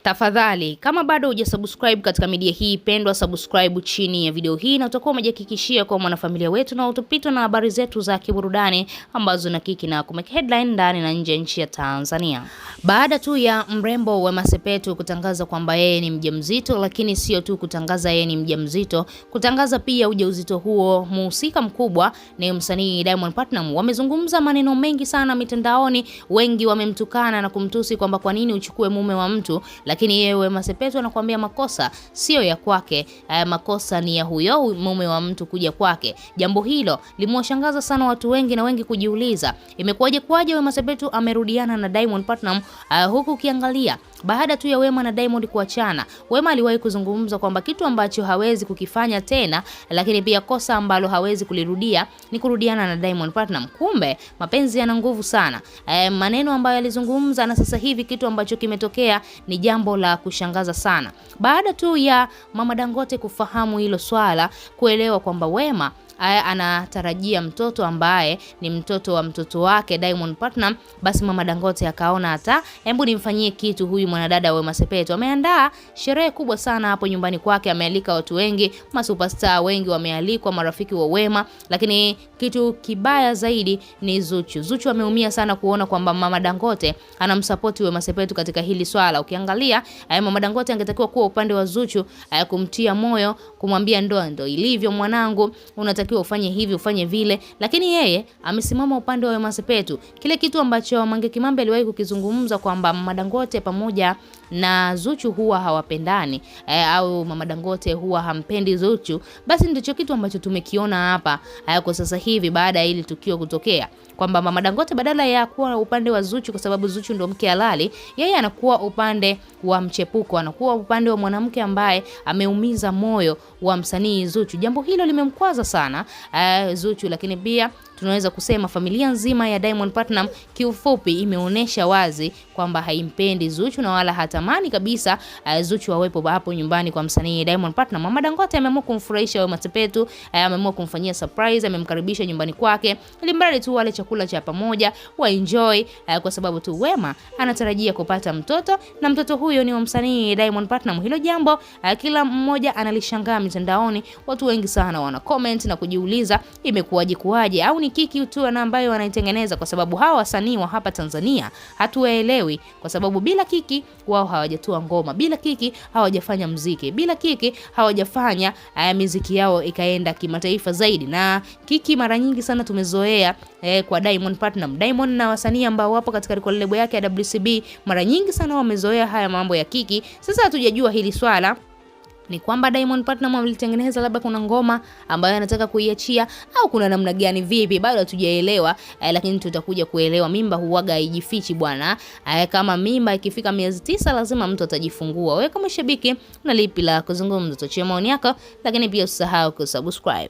Tafadhali, kama bado hujasubscribe katika media hii pendwa, subscribe chini ya video hii na utakuwa umejihakikishia kwa mwanafamilia wetu na utapitwa na habari zetu za kiburudani ambazo na kiki na kumake headline ndani na nje nchi ya Tanzania. Baada tu ya mrembo Wema Sepetu kutangaza kwamba yeye ni mjamzito, lakini sio tu kutangaza yeye ni mjamzito, kutangaza pia ujauzito huo, mhusika mkubwa ni msanii Diamond Platnumz. Wamezungumza maneno mengi sana mitandaoni, wengi wamemtukana na kumtusi kwamba kwa nini uchukue mume wa mtu, lakini yeye Wema Sepetu anakuambia makosa sio ya kwake, makosa ni ya huyo mume wa mtu kuja kwake. Jambo hilo limewashangaza sana watu wengi na wengi kujiuliza imekuwaje Wema Sepetu amerudiana na Diamond Platnumz. Huku ukiangalia baada tu ya Wema na Diamond kuachana, Wema aliwahi kuzungumza kwamba kitu ambacho hawezi kukifanya tena, lakini pia kosa ambalo hawezi kulirudia ni kurudiana na Diamond Platnumz. Kumbe mapenzi yana nguvu sana. Maneno ambayo alizungumza na sasa hivi kitu ambacho kimetokea ni jambo la kushangaza sana. Baada tu ya Mama Dangote kufahamu hilo swala, kuelewa kwamba Wema anatarajia mtoto ambaye ni mtoto wa mtoto wake Diamond Platnumz, basi Mama Dangote akaona hata hebu nimfanyie kitu huyu mwanadada Wema Sepetu. Ameandaa sherehe kubwa sana hapo nyumbani kwake, amealika watu wengi, masuperstar wengi wamealikwa, marafiki wa Wema, lakini kitu kibaya zaidi ni Zuchu. Zuchu ameumia sana kuona kwamba Mama Dangote anamsupport Wema Sepetu katika hili swala. Ukiangalia Mama Dangote angetakiwa kuwa upande wa Zuchu, kumtia moyo, kumwambia ndo ilivyo mwanangu, unatakiwa ufanye hivi ufanye vile, lakini yeye amesimama upande wa Wema Sepetu. Kile kitu ambacho Mange Kimambe aliwahi kukizungumza kwamba Mama Dangote pamoja na Zuchu huwa hawapendani, au Mama Dangote huwa hampendi Zuchu, basi ndicho kitu ambacho tumekiona hapa kwa sasa hivi baada ya hili tukio kutokea, kwamba Mama Dangote badala ya kuwa upande wa Zuchu kwa sababu Zuchu ndio mke halali, yeye anakuwa upande wa mchepuko, anakuwa upande wa mwanamke ambaye ameumiza moyo wa msanii Zuchu. Jambo hilo limemkwaza sana Zuchu, lakini pia tunaweza kusema familia nzima ya Diamond Platnumz kiufupi imeonesha wazi kwamba haimpendi Zuchu na wala hatamani kabisa Zuchu awepo hapo nyumbani kwa msanii Diamond Platnumz. Mama Dangote ameamua kumfurahisha Wema Sepetu, ameamua kumfanyia surprise, amemkaribisha nyumbani kwake ili mradi tu wale chakula cha pamoja wa enjoy, kwa sababu tu Wema anatarajia kupata mtoto na mtoto huyo ni wa msanii Diamond Platnumz. Hilo jambo kila mmoja analishangaa mitandaoni, watu wengi sana wana comment na kujiuliza imekuwaje au ni kiki tu na ambayo wanaitengeneza, kwa sababu hawa wasanii wa hapa Tanzania hatuwaelewi, kwa sababu bila kiki wao hawajatoa ngoma, bila kiki hawajafanya muziki, bila kiki hawajafanya muziki yao ikaenda kimataifa zaidi. Na kiki mara nyingi sana tumezoea kwa Diamond Platnumz. Diamond na wasanii ambao wapo katika lebo yake ya WCB mara nyingi sana wamezoea haya mambo ya kiki. Sasa hatujajua hili swala ni kwamba Diamond Platnumz alitengeneza labda kuna ngoma ambayo anataka kuiachia au kuna namna gani vipi, bado hatujaelewa, lakini tutakuja kuelewa. Mimba huaga haijifichi bwana. Kama mimba ikifika miezi 9 lazima mtu atajifungua. Wewe kama shabiki una lipi la kuzungumza? Tochea maoni yako, lakini pia usisahau kusubscribe.